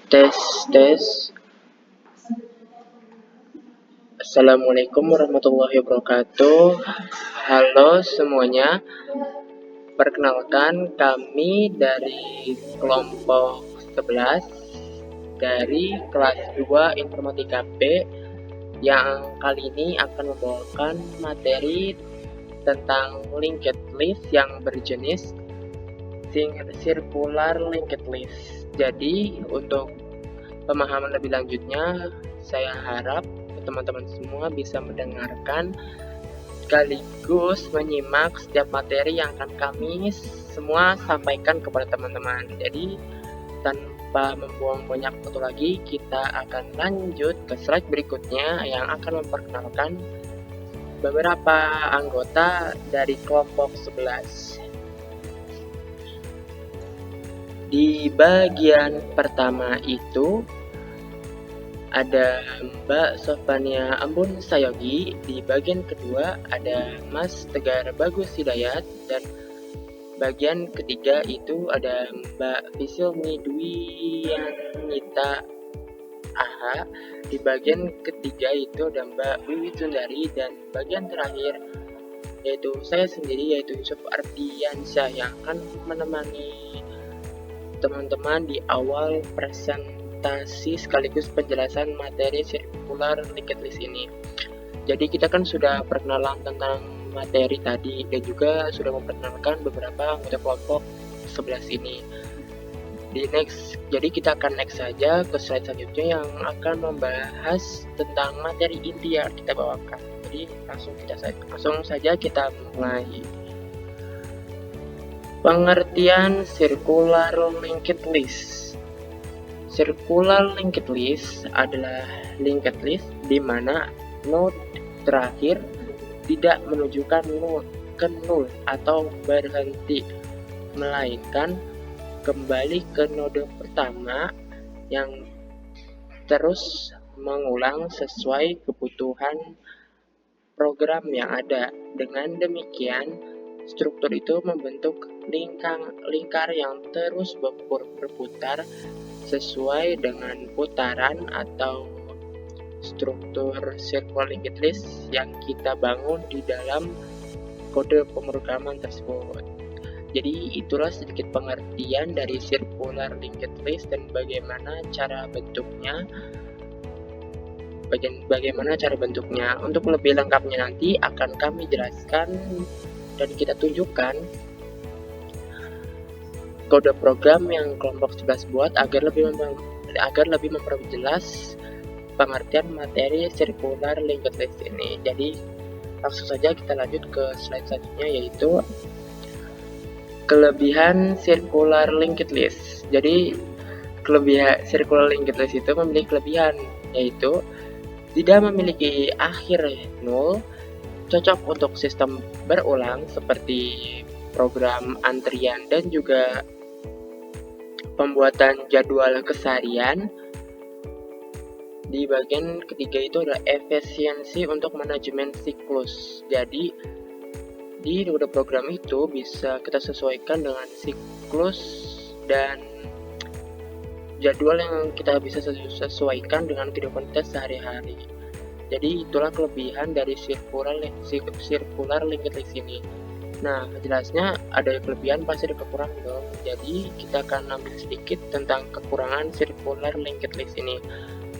Tes, tes. Assalamualaikum warahmatullahi wabarakatuh. Halo semuanya. Perkenalkan, kami dari kelompok 11 dari kelas 2 Informatika B yang kali ini akan membawakan materi tentang linked list yang berjenis circular linked list. Jadi untuk pemahaman lebih lanjutnya, saya harap teman-teman semua bisa mendengarkan sekaligus menyimak setiap materi yang akan kami semua sampaikan kepada teman-teman. Jadi tanpa membuang banyak waktu lagi, kita akan lanjut ke slide berikutnya yang akan memperkenalkan beberapa anggota dari kelompok 11. Di bagian pertama itu ada Mbak Sofania Ambon Sayogi, di bagian kedua ada Mas Tegar Bagus Hidayat, dan bagian ketiga itu ada Mbak Fisilmi Dwiyanita Aha, di bagian ketiga itu ada Mbak Wiwi Sundari, dan bagian terakhir yaitu saya sendiri, yaitu Yusuf Ardiansyah yang akan menemani teman-teman di awal presentasi sekaligus penjelasan materi circular linked list ini. Jadi kita kan sudah perkenalan tentang materi tadi dan juga sudah memperkenalkan beberapa anggota kelompok 11 ini. Jadi kita akan next saja ke slide selanjutnya yang akan membahas tentang materi inti yang kita bawakan. Jadi langsung saja kita mulai. Pengertian circular linked list. Circular linked list adalah linked list di mana node terakhir tidak menunjukkan ke nol atau berhenti, melainkan kembali ke node pertama yang terus mengulang sesuai kebutuhan program yang ada. Dengan demikian, struktur itu membentuk lingkar yang terus berputar sesuai dengan putaran atau struktur circular linked list yang kita bangun di dalam kode pemrograman tersebut. Jadi itulah sedikit pengertian dari circular linked list dan bagaimana cara bentuknya. Untuk lebih lengkapnya nanti akan kami jelaskan dan kita tunjukkan kode program yang kelompok 11 buat agar lebih memperjelas pengertian materi circular linked list ini. Jadi langsung saja kita lanjut ke slide selanjutnya, yaitu kelebihan circular linked list. Jadi kelebihan circular linked list itu memiliki kelebihan, yaitu tidak memiliki akhir nol, cocok untuk sistem berulang seperti program antrian dan juga pembuatan jadwal keseharian. Di bagian ketiga itu ada efisiensi untuk manajemen siklus. Jadi di kode program itu bisa kita sesuaikan dengan siklus dan jadwal yang kita bisa sesuaikan dengan kehidupan kita sehari-hari. Jadi itulah kelebihan dari circular linked list ini. Nah, jelasnya ada kelebihan pasti ada kekurangan dong. Jadi kita akan ambil sedikit tentang kekurangan circular linked list ini.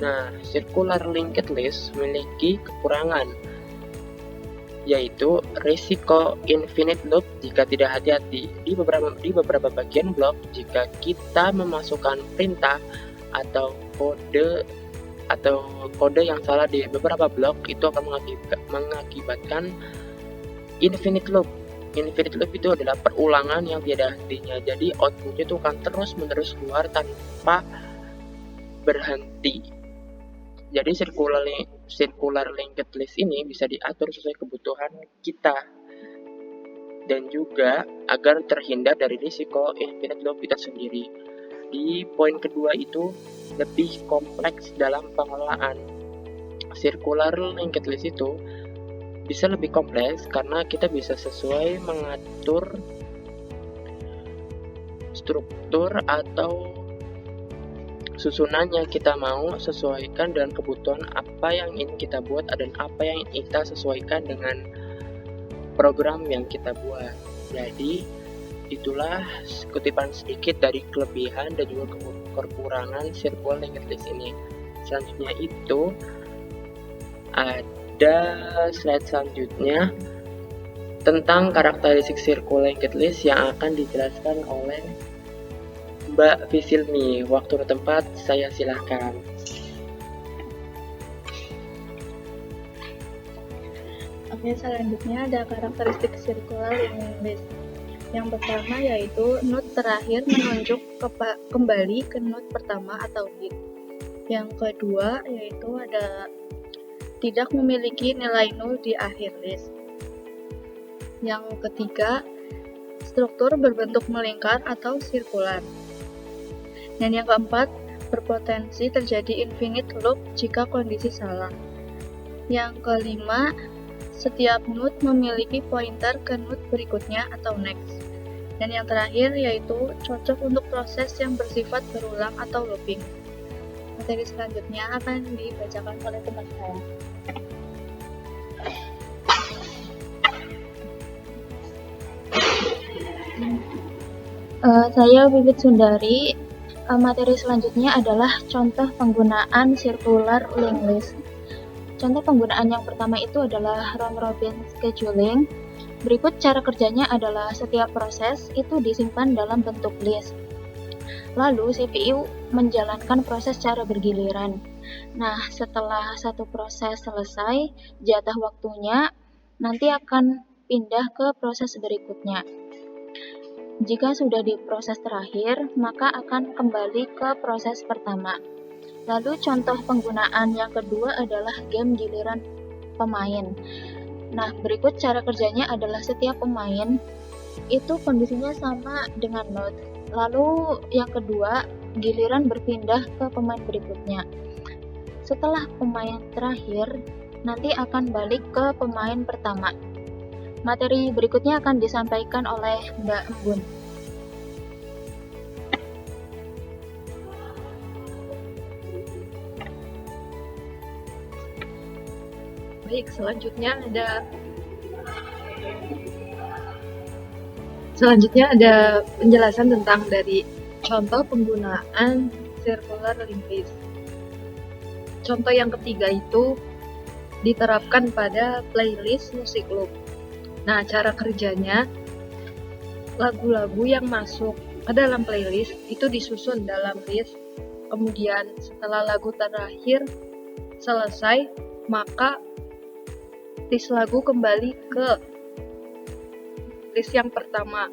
Nah, circular linked list memiliki kekurangan, yaitu risiko infinite loop jika tidak hati-hati. Di beberapa bagian blok, jika kita memasukkan perintah atau kode yang salah di beberapa blok, itu akan mengakibatkan infinite loop. Infinite loop itu adalah perulangan yang tiada hentinya. Jadi outputnya itu akan terus-menerus keluar tanpa berhenti. Jadi circular linked list ini bisa diatur sesuai kebutuhan kita dan juga agar terhindar dari risiko infinite loop kita sendiri. Di poin kedua itu lebih kompleks dalam pengelolaan. Circular linked list itu bisa lebih kompleks karena kita bisa sesuai mengatur struktur atau susunan yang kita mau sesuaikan dengan kebutuhan apa yang ingin kita buat dan apa yang kita sesuaikan dengan program yang kita buat. Jadi itulah kutipan sedikit dari kelebihan dan juga kekurangan circular linked list ini. Selanjutnya itu ada slide selanjutnya tentang karakteristik circular linked list yang akan dijelaskan oleh Mbak Fisilmi. Waktu dan tempat saya silakan. Oke, selanjutnya ada karakteristik circular linked list. Yang pertama yaitu node terakhir menunjuk kembali ke node pertama atau heap. Yang kedua yaitu ada tidak memiliki nilai nol di akhir list. Yang ketiga, struktur berbentuk melingkar atau sirkular. Dan yang keempat, berpotensi terjadi infinite loop jika kondisi salah. Yang kelima, setiap node memiliki pointer ke node berikutnya atau next. Dan yang terakhir yaitu cocok untuk proses yang bersifat berulang atau looping. Materi selanjutnya akan dibacakan oleh teman saya. Saya Bibit Sundari. Materi selanjutnya adalah contoh penggunaan circular linked list. Contoh penggunaan yang pertama itu adalah round robin scheduling. Berikut cara kerjanya adalah setiap proses itu disimpan dalam bentuk list. Lalu CPU menjalankan proses secara bergiliran. Nah, setelah satu proses selesai, jatah waktunya nanti akan pindah ke proses berikutnya. Jika sudah di proses terakhir, maka akan kembali ke proses pertama. Lalu contoh penggunaan yang kedua adalah game giliran pemain. Nah, berikut cara kerjanya adalah setiap pemain itu kondisinya sama dengan node. Lalu yang kedua, giliran berpindah ke pemain berikutnya. Setelah pemain terakhir, nanti akan balik ke pemain pertama. Materi berikutnya akan disampaikan oleh Mbak Embun. Baik, selanjutnya ada penjelasan tentang dari contoh penggunaan circular linked list. Contoh yang ketiga itu diterapkan pada playlist musik loop. Nah, cara kerjanya, lagu-lagu yang masuk ke dalam playlist itu disusun dalam list. Kemudian setelah lagu terakhir selesai, maka list lagu kembali ke list yang pertama.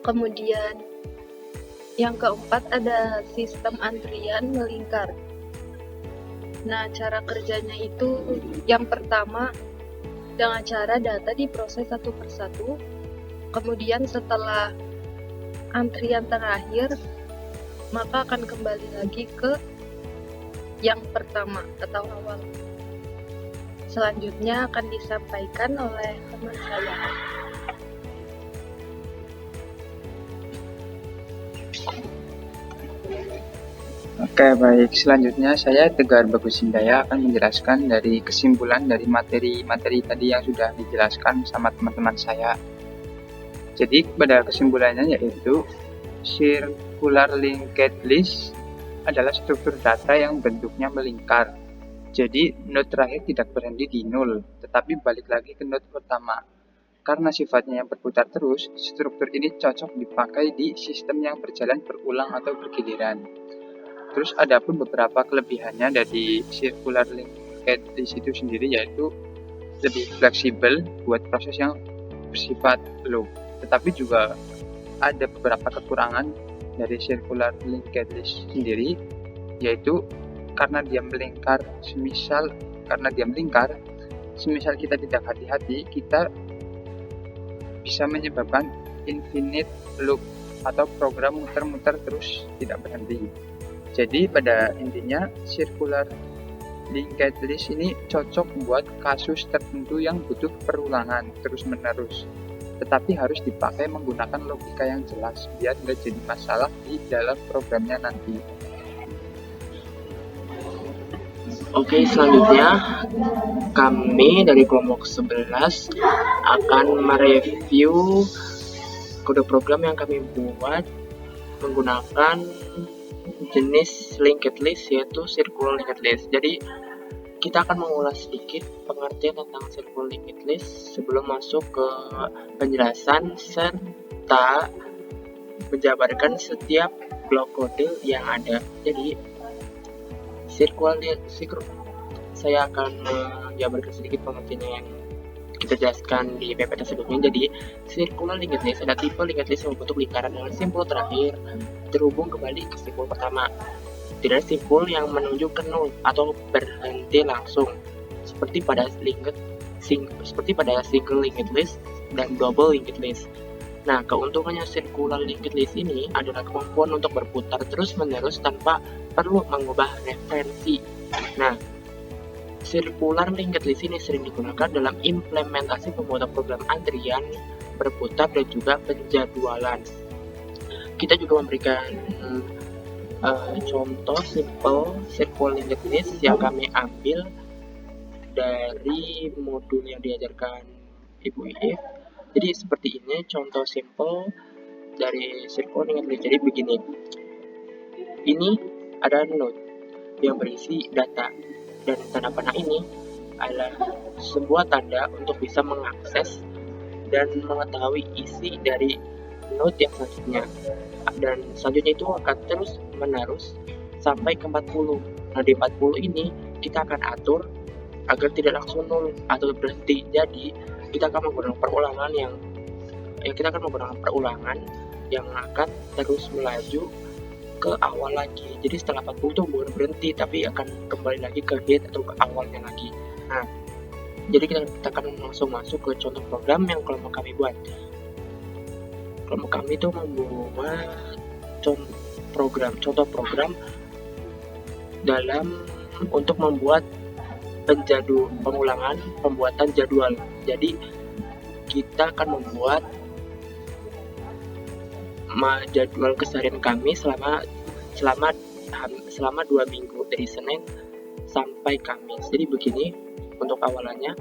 Kemudian yang keempat ada sistem antrian melingkar. Nah, cara kerjanya itu yang pertama dengan cara data diproses satu persatu. Kemudian setelah antrian terakhir, maka akan kembali lagi ke yang pertama atau awal. Selanjutnya akan disampaikan oleh teman saya. Oke, baik. Selanjutnya saya Tegar Bagus Hindaya akan menjelaskan dari kesimpulan dari materi-materi tadi yang sudah dijelaskan sama teman-teman saya. Jadi pada kesimpulannya yaitu circular linked list adalah struktur data yang bentuknya melingkar. Jadi node terakhir tidak berhenti di 0, tetapi balik lagi ke node pertama. Karena sifatnya yang berputar terus, struktur ini cocok dipakai di sistem yang berjalan berulang atau bergiliran. Terus ada pun beberapa kelebihannya dari circular linked list itu sendiri, yaitu lebih fleksibel buat proses yang bersifat loop. Tetapi juga ada beberapa kekurangan dari circular linked list sendiri, yaitu karena dia melingkar, semisal kita tidak hati-hati, kita bisa menyebabkan infinite loop atau program muter-muter terus tidak berhenti. Jadi pada intinya circular linked list ini cocok buat kasus tertentu yang butuh perulangan terus-menerus. tetapi harus dipakai menggunakan logika yang jelas biar nggak jadi masalah di dalam programnya nanti. Oke, selanjutnya kami dari kelompok 11 akan mereview kode program yang kami buat menggunakan jenis linked list, yaitu circular linked list. Jadi kita akan mengulas sedikit pengertian tentang circular linked list sebelum masuk ke penjelasan serta menjabarkan setiap blok kode yang ada. Jadi saya akan menjabarkan sedikit pengertiannya yang kita jelaskan di PPT sebelumnya. Jadi circular linked list ada tipe linked list yang membentuk lingkaran dengan simpul terakhir terhubung kembali ke simpul pertama. Tidak ada simpul yang menuju ke nol atau berhenti langsung seperti pada single linked list dan double linked list. Nah, keuntungannya circular linked list ini adalah kemampuan untuk berputar terus-menerus tanpa perlu mengubah referensi. Nah, circular linked list ini sering digunakan dalam implementasi pembuatan program antrian, berputar, dan juga penjadwalan. Kita juga memberikan contoh simple circular linked list yang kami ambil dari modul yang diajarkan Ibu Iif. Jadi seperti ini contoh simple dari circular linked list. Jadi begini, ini ada node yang berisi data, dan tanda panah ini adalah sebuah tanda untuk bisa mengakses dan mengetahui isi dari node yang selanjutnya, dan selanjutnya itu akan terus menerus sampai ke 40. Nah, di 40 ini kita akan atur agar tidak langsung nol atau berhenti. Jadi kita akan menggunakan perulangan yang akan terus melaju ke awal lagi. Jadi setelah 40 itu bukan berhenti, tapi akan kembali lagi ke head atau ke awalnya lagi. Nah, jadi kita akan langsung masuk ke contoh program yang kelompok kami buat. Kelompok kami itu membuat contoh program dalam untuk membuat pembuatan jadwal. Jadi kita akan membuat jadwal keseharian kami selama 2 minggu dari Senin sampai Kamis. Jadi begini untuk awalannya,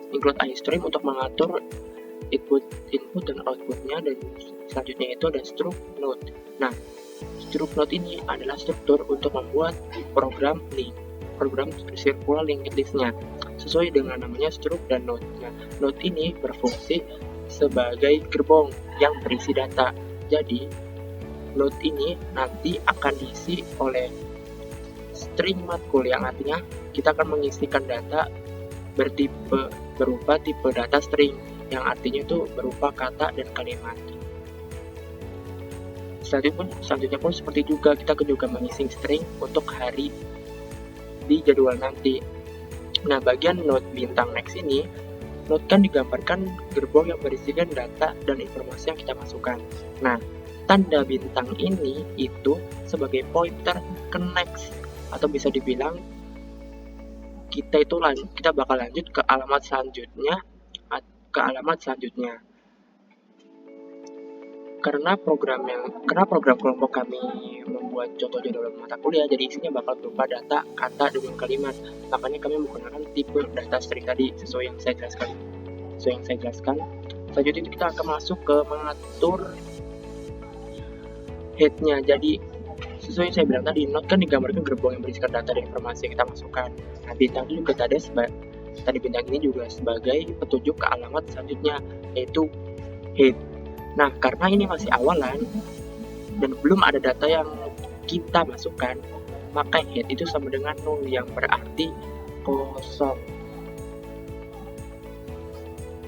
include iStream untuk mengatur input dan outputnya, dan selanjutnya itu ada struct node. Nah, struct node ini adalah struktur untuk membuat program circular linked list-nya sesuai dengan namanya struct dan node. Nah, node ini berfungsi sebagai gerbong yang berisi data. Jadi node ini nanti akan diisi oleh string matkul, yang artinya kita akan mengisikan data berupa tipe data string, yang artinya itu berupa kata dan kalimat. Selanjutnya pun seperti juga, kita juga mengisi string untuk hari di jadwal nanti. Nah, bagian node bintang next ini, node kan digambarkan gerbong yang berisikan data dan informasi yang kita masukkan. Nah, tanda bintang ini itu sebagai pointer ke next, atau bisa dibilang kita bakal lanjut ke alamat selanjutnya. Karena program kelompok kami membuat contoh jadwal mata kuliah, jadi isinya bakal berupa data, kata, dengan kalimat. Makanya kami menggunakan tipe data string tadi sesuai yang saya jelaskan. Selanjutnya itu kita akan masuk ke mengatur head-nya. Jadi sesuai yang saya bilang tadi, node kan digambarkan gerbong yang berisikan data dan informasi yang kita masukkan. Nah, bintang itu juga tadi bintang ini juga sebagai petunjuk ke alamat selanjutnya, yaitu head. Nah, karena ini masih awalan dan belum ada data yang kita masukkan, maka head itu sama dengan 0, yang berarti kosong.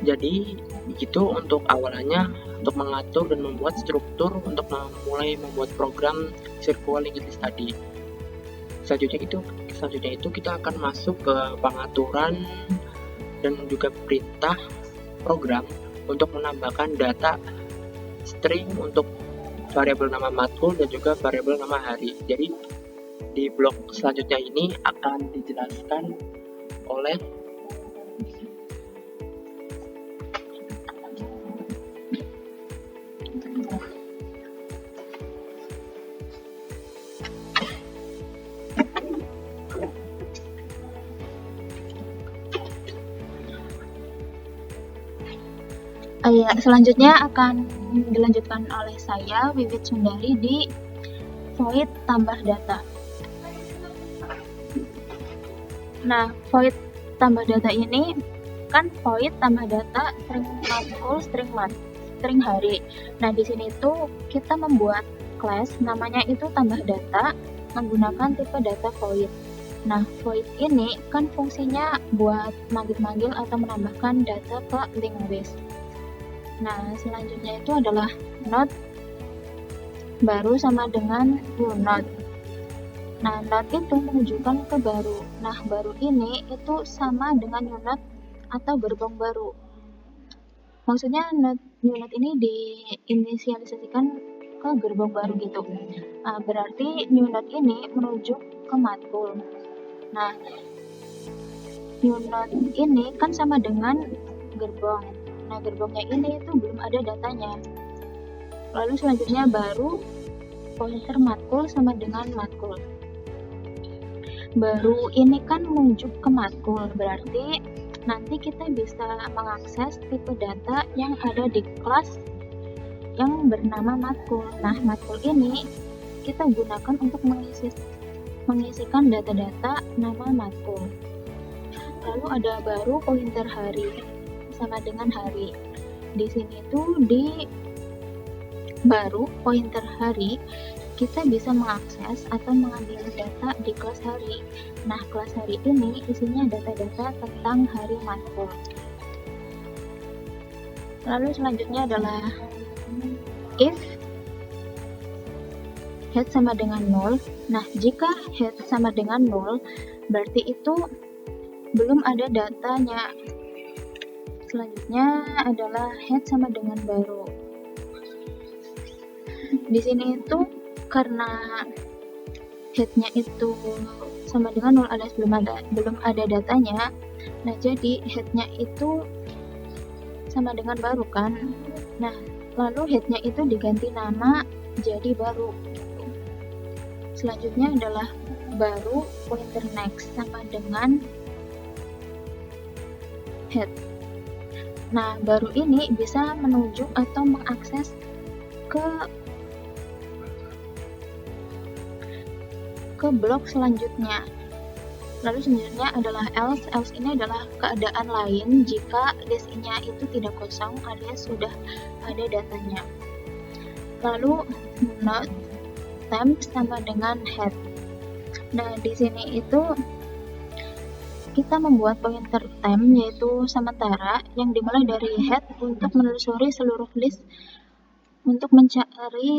Jadi begitu untuk awalannya, untuk mengatur dan membuat struktur untuk mulai membuat program circular linked list tadi. Selanjutnya itu kita akan masuk ke pengaturan dan juga perintah program untuk menambahkan data string untuk variabel nama matkul dan juga variabel nama hari. Jadi di blok selanjutnya ini akan dijelaskan oleh Selanjutnya akan dilanjutkan oleh saya, Wiwit Sundari, di void tambah data. Nah, void tambah data ini kan void tambah data string matkul, string hari. Nah, di sini tuh kita membuat class namanya itu tambah data menggunakan tipe data void. Nah, void ini kan fungsinya buat manggil-manggil atau menambahkan data ke linked list. Nah, selanjutnya itu adalah node baru sama dengan new node. Nah, node itu menunjukkan ke baru. Nah, baru ini itu sama dengan new node atau gerbong baru. Maksudnya new node ini diinisialisasikan ke gerbong baru gitu. Nah, berarti new node ini menuju ke matkul. Nah, new node ini kan sama dengan gerbong. Nah, gerbongnya ini itu belum ada datanya. Lalu selanjutnya baru pointer matkul sama dengan matkul. Baru ini kan menuju ke matkul, berarti nanti kita bisa mengakses tipe data yang ada di kelas yang bernama matkul. Nah, matkul ini kita gunakan untuk mengisikan data-data nama matkul. Lalu ada baru pointer hari sama dengan hari. Di sini tuh di baru pointer hari kita bisa mengakses atau mengambil data di kelas hari. Nah, kelas hari ini isinya data-data tentang hari matkul. Lalu selanjutnya adalah if head sama dengan 0. Nah, jika head sama dengan 0, berarti itu belum ada datanya. Selanjutnya adalah head sama dengan baru. Di sini itu karena headnya itu sama dengan 0 alias belum ada datanya. Nah, jadi headnya itu sama dengan baru kan. Nah, lalu headnya itu diganti nama jadi baru. Selanjutnya adalah baru pointer next sama dengan head. Nah, baru ini bisa menuju atau mengakses ke blok selanjutnya. Lalu selanjutnya adalah else. Else ini adalah keadaan lain jika listnya itu tidak kosong alias sudah ada datanya. Lalu node temp sama dengan head. Nah, di sini itu kita membuat pointer temp yaitu sementara yang dimulai dari head untuk menelusuri seluruh list untuk mencari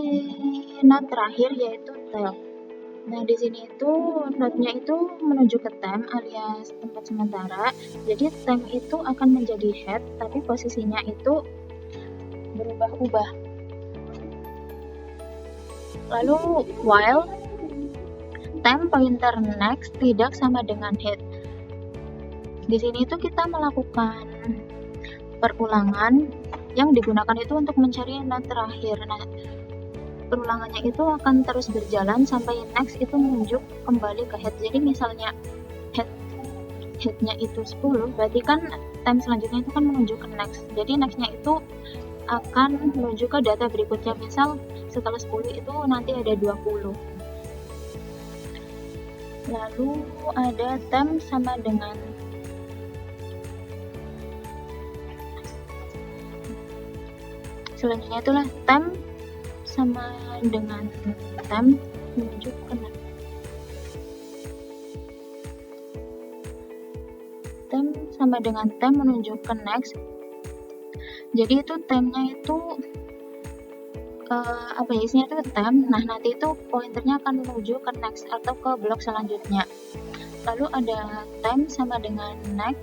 node terakhir yaitu tail. Nah, di sini itu node-nya itu menuju ke temp alias tempat sementara. Jadi temp itu akan menjadi head, tapi posisinya itu berubah-ubah. Lalu while temp pointer next tidak sama dengan head. Di sini itu kita melakukan perulangan yang digunakan itu untuk mencari node terakhir. Nah, perulangannya itu akan terus berjalan sampai next itu menunjuk kembali ke head. Jadi misalnya headnya itu 10, berarti kan time selanjutnya itu kan menuju ke next. Jadi nextnya itu akan menuju ke data berikutnya. Misal setelah 10 itu nanti ada 20. Lalu ada temp sama dengan selanjutnya itulah temp sama dengan temp menuju ke next. Temp sama dengan temp menuju ke next. Jadi itu tempnya itu isinya itu temp. Nah, nanti itu pointernya akan menuju ke next atau ke blok selanjutnya. Lalu ada temp sama dengan next,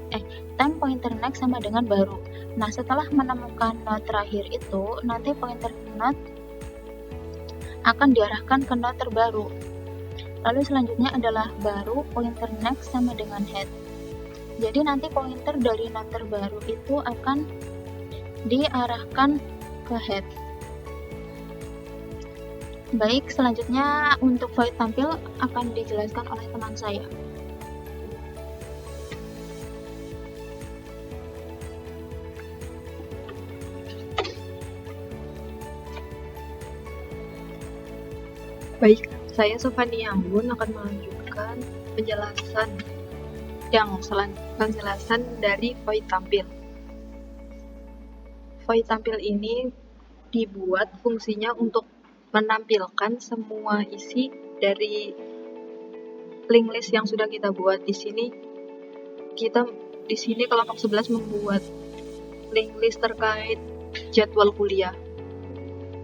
temp pointer next sama dengan baru. Nah, setelah menemukan node terakhir itu, nanti pointer node akan diarahkan ke node terbaru. Lalu selanjutnya adalah baru pointer next sama dengan head. Jadi nanti pointer dari node terbaru itu akan diarahkan ke head. Baik, selanjutnya untuk void tampil akan dijelaskan oleh teman saya. Baik, saya Sofania Ambun akan melanjutkan penjelasan dari void tampil. Void tampil ini dibuat fungsinya untuk menampilkan semua isi dari link list yang sudah kita buat. Di sini kelompok 11 membuat link list terkait jadwal kuliah.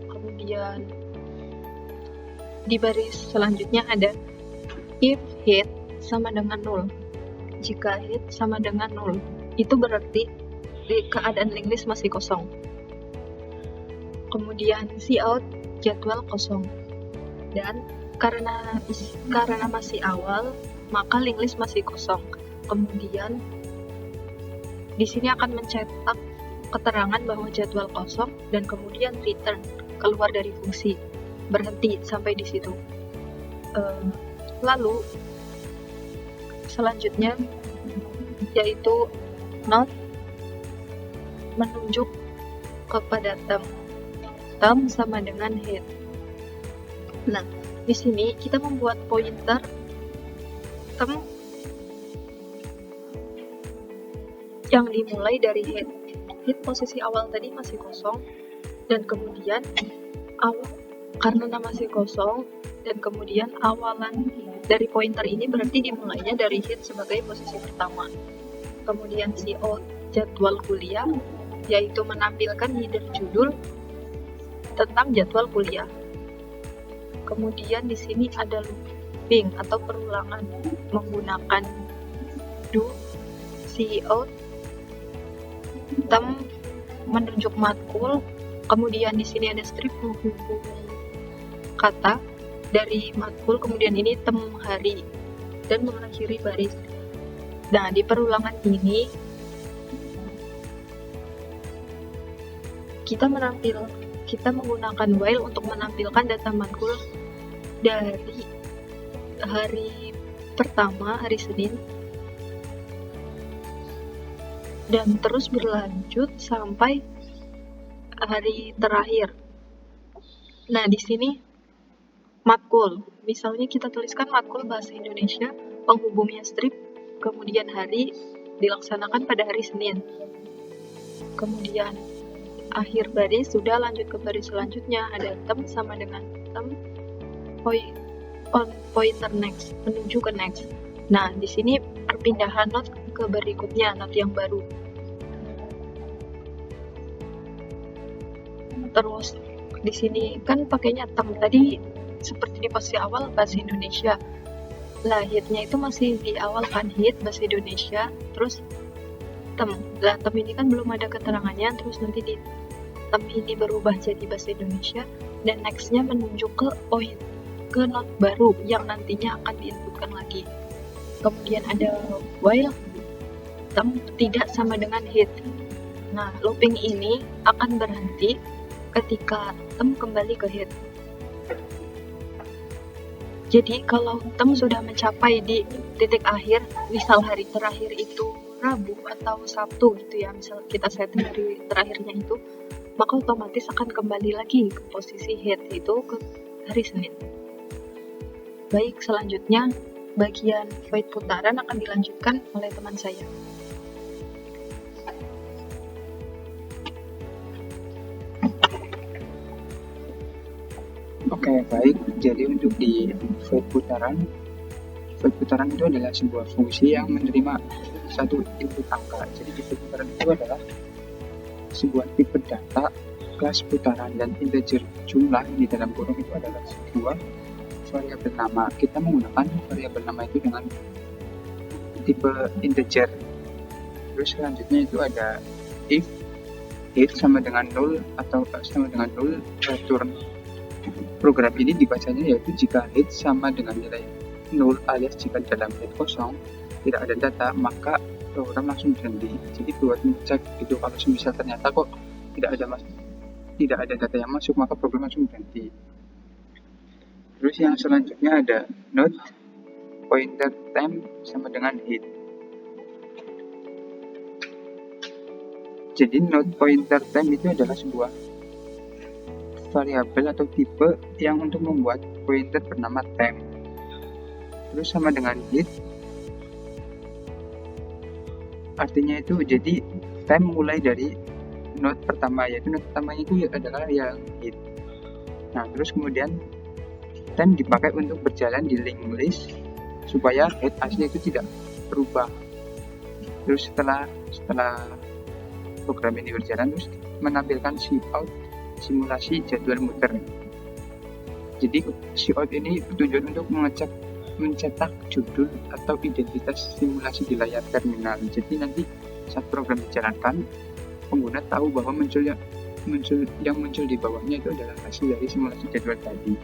Kemudian di baris selanjutnya ada if head sama dengan 0. Jika head sama dengan 0, itu berarti di keadaan link list masih kosong. Kemudian cout jadwal kosong. Dan karena masih awal, maka link list masih kosong. Kemudian di sini akan mencetak keterangan bahwa jadwal kosong dan kemudian return keluar dari fungsi. Berhenti sampai di situ. Lalu selanjutnya yaitu not menunjuk kepada term sama dengan head. Nah, di sini kita membuat pointer term yang dimulai dari head. Head posisi awal tadi masih kosong dan kemudian karena masih kosong dan kemudian awalan dari pointer ini berarti dimulainya dari head sebagai posisi pertama. Kemudian cout jadwal kuliah yaitu menampilkan header judul tentang jadwal kuliah. Kemudian di sini ada looping atau perulangan menggunakan do, cout, term menunjuk matkul. Kemudian di sini ada strip menghubung kata dari matkul, kemudian ini tem hari dan mengakhiri baris. Nah, di perulangan ini kita menggunakan while untuk menampilkan data matkul dari hari pertama, hari Senin, dan terus berlanjut sampai hari terakhir. Nah, di sini matkul, misalnya kita tuliskan matkul bahasa Indonesia, penghubungnya strip, kemudian hari dilaksanakan pada hari Senin. Kemudian akhir baris sudah lanjut ke baris selanjutnya, ada term sama dengan term pointer next, menuju ke next. Nah, di sini perpindahan not ke berikutnya, not yang baru. Terus di sini kan pakainya term tadi seperti di posisi awal bahasa Indonesia. Lah, head-nya itu masih di awal kan, head bahasa Indonesia, terus term. Lah, term ini kan belum ada keterangannya, terus nanti di term ini berubah jadi bahasa Indonesia dan next-nya menunjuk ke not baru yang nantinya akan diinputkan lagi. Kemudian ada while term tidak sama dengan head. Nah, looping ini akan berhenti ketika term kembali ke head. Jadi kalau term sudah mencapai di titik akhir, misal hari terakhir itu Rabu atau Sabtu gitu ya, misal kita setting hari terakhirnya itu, maka otomatis akan kembali lagi ke posisi head, itu ke hari Senin. Baik, selanjutnya bagian void putaran akan dilanjutkan oleh teman saya. Oke, baik. Jadi untuk di void putaran itu adalah sebuah fungsi yang menerima satu input angka. Jadi di void putaran itu adalah sebuah tipe data kelas putaran dan integer jumlah di dalam kurung itu adalah sebuah variabel nama. Kita menggunakan variabel nama itu dengan tipe integer. Terus selanjutnya itu ada if head sama dengan 0 atau sama dengan 0 return. Program ini dibacanya yaitu jika head sama dengan nilai 0 alias jika dalam head kosong tidak ada data, maka program langsung berhenti. Jadi buat ngecek itu kalau misal ternyata kok tidak ada data yang masuk, maka program langsung berhenti. Terus yang selanjutnya ada not pointer time sama dengan head. Jadi not pointer time itu adalah sebuah variabel atau tipe yang untuk membuat pointer bernama temp. Terus sama dengan hit, artinya itu jadi temp mulai dari node pertama, yaitu node pertamanya itu adalah yang hit. Nah, terus kemudian temp dipakai untuk berjalan di linked list supaya head asli itu tidak berubah. Terus setelah program ini berjalan, terus menampilkan cout simulasi jadwal muter. Jadi cout ini bertujuan untuk mencetak judul atau identitas simulasi di layar terminal. Jadi nanti saat program dijalankan, pengguna tahu bahwa yang muncul di bawahnya itu adalah hasil dari simulasi jadwal tadi.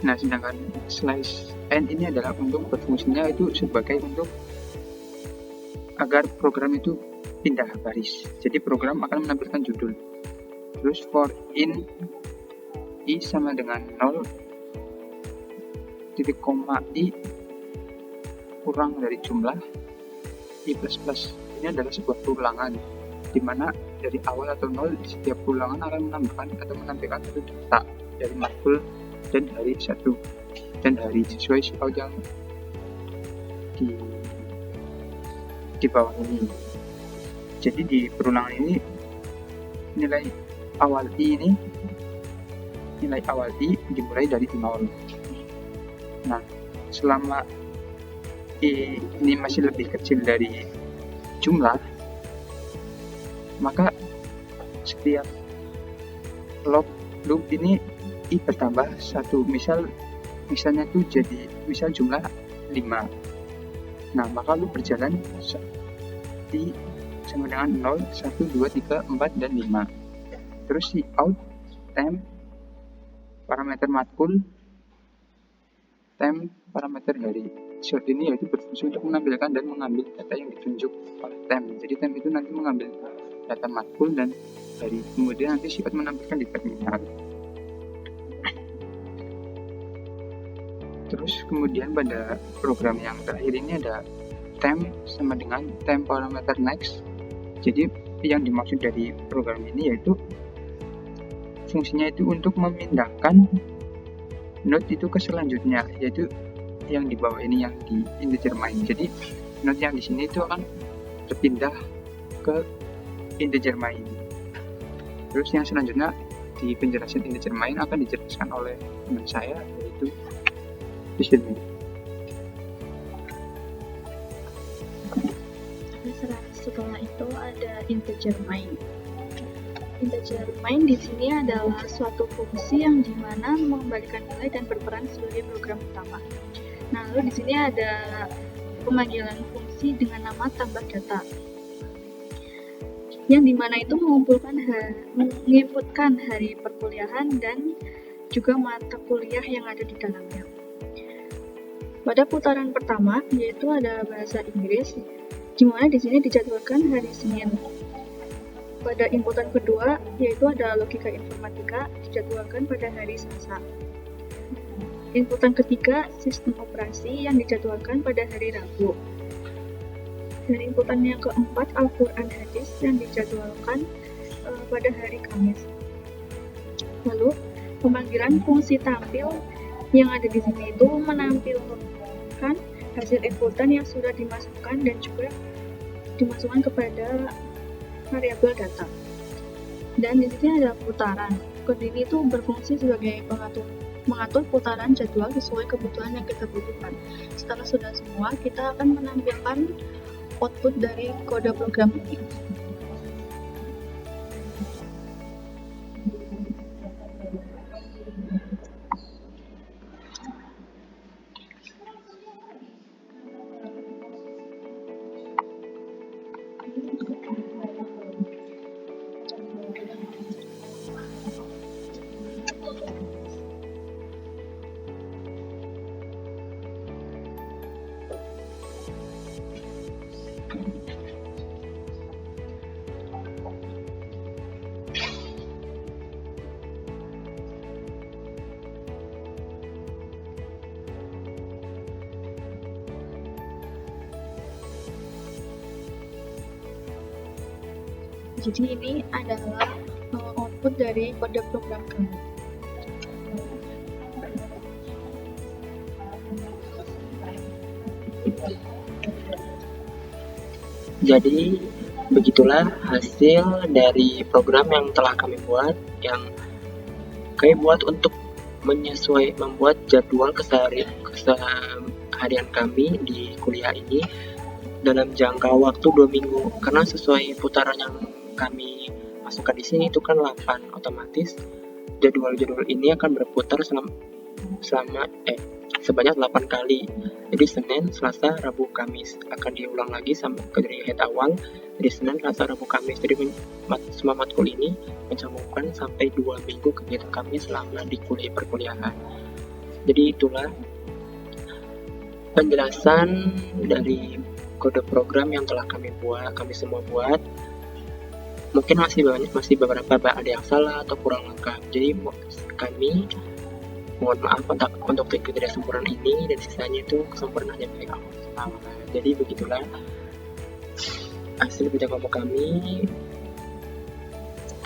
Nah, sedangkan slash n ini adalah untuk berfungsinya itu sebagai untuk agar program itu pindah baris. Jadi program akan menampilkan judul. Terus for in i sama dengan 0 titik koma i kurang dari jumlah i plus plus. Ini adalah sebuah perulangan di mana dari awal atau 0 di setiap perulangan akan menambahkan atau menampilkan satu data dari makul dan hari sesuai cout yang di bawah ini. Jadi di perulangan ini nilai awal i dimulai dari 0. Nah, selama i ini masih lebih kecil dari jumlah, maka setiap loop ini i bertambah 1. Misalnya itu jadi jumlah 5. Nah, maka loop berjalan i sama dengan 0, 1, 2, 3, 4, dan 5. Terus si out, temp, parameter matkul, temp, parameter hari. Short ini yaitu berfungsi untuk menampilkan dan mengambil data yang ditunjuk oleh temp. Jadi temp itu nanti mengambil data matkul dan hari. Kemudian nanti short menampilkan di terminal. Terus kemudian pada program yang terakhir ini ada temp sama dengan temp parameter next. Jadi yang dimaksud dari program ini yaitu fungsinya itu untuk memindahkan node itu ke selanjutnya, yaitu yang di bawah ini yang di integer main. Jadi node yang di sini itu akan berpindah ke integer main. Terus yang selanjutnya di penjelasan integer main akan dijelaskan oleh teman saya, yaitu di sini. Setelah itu ada integer main. Integer main di sini adalah suatu fungsi yang dimana mengembalikan nilai dan berperan sebagai program utama. Nah, lalu di sini ada pemanggilan fungsi dengan nama tambah data, yang dimana itu menginputkan hari perkuliahan dan juga mata kuliah yang ada di dalamnya. Pada putaran pertama, yaitu ada bahasa Inggris, di mana di sini dijadwalkan hari Senin. Pada inputan kedua, yaitu ada logika informatika, dijadwalkan pada hari Selasa. Inputan ketiga, sistem operasi, yang dijadwalkan pada hari Rabu. Dan inputan yang keempat, Al-Quran hadis, yang dijadwalkan pada hari Kamis. Lalu, pemanggilan fungsi tampil yang ada di sini itu menampilkan hasil inputan yang sudah dimasukkan dan juga dimasukkan kepada variabel data. Dan di sini ada putaran. Kode ini itu berfungsi sebagai mengatur putaran jadwal sesuai kebutuhan yang kita butuhkan. Setelah sudah semua, kita akan menampilkan output dari kode program ini. Jadi ini adalah output dari kode program kami. Jadi begitulah hasil dari program yang telah kami buat, yang kami buat untuk membuat jadwal keseharian kami di kuliah ini dalam jangka waktu 2 minggu, karena sesuai putaran yang kami masukkan di sini itu kan 8, otomatis jadwal-jadwal ini akan berputar sebanyak 8 kali. Jadi Senin, Selasa, Rabu, Kamis akan diulang lagi sampai dari head awal. Jadi Senin, Selasa, Rabu, Kamis. Jadi semua matkul ini mencukupkan sampai 2 minggu kegiatan kami selama di perkuliahan. Jadi itulah penjelasan dari kode program yang telah kami semua buat. Mungkin masih beberapa ada yang salah atau kurang lengkap. Jadi kami mohon maaf untuk ketidaksempurnaan ini, dan sisanya itu kesempurnaan yang milik Allah SWT. Jadi begitulah hasil kerja kelompok kami.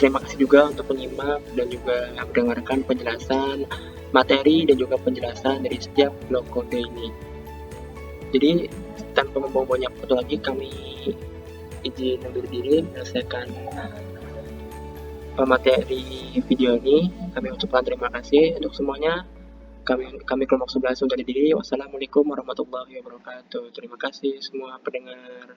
Terima kasih juga untuk penyimak dan juga mendengarkan penjelasan materi dan juga penjelasan dari setiap blok kode ini. Jadi tanpa membuang banyak waktu lagi, kami izin undur diri menyelesaikan materi video ini. Kami ucapkan terima kasih untuk semuanya. Kami kelompok 11 undur diri. Wassalamualaikum warahmatullahi wabarakatuh. Terima kasih semua pendengar.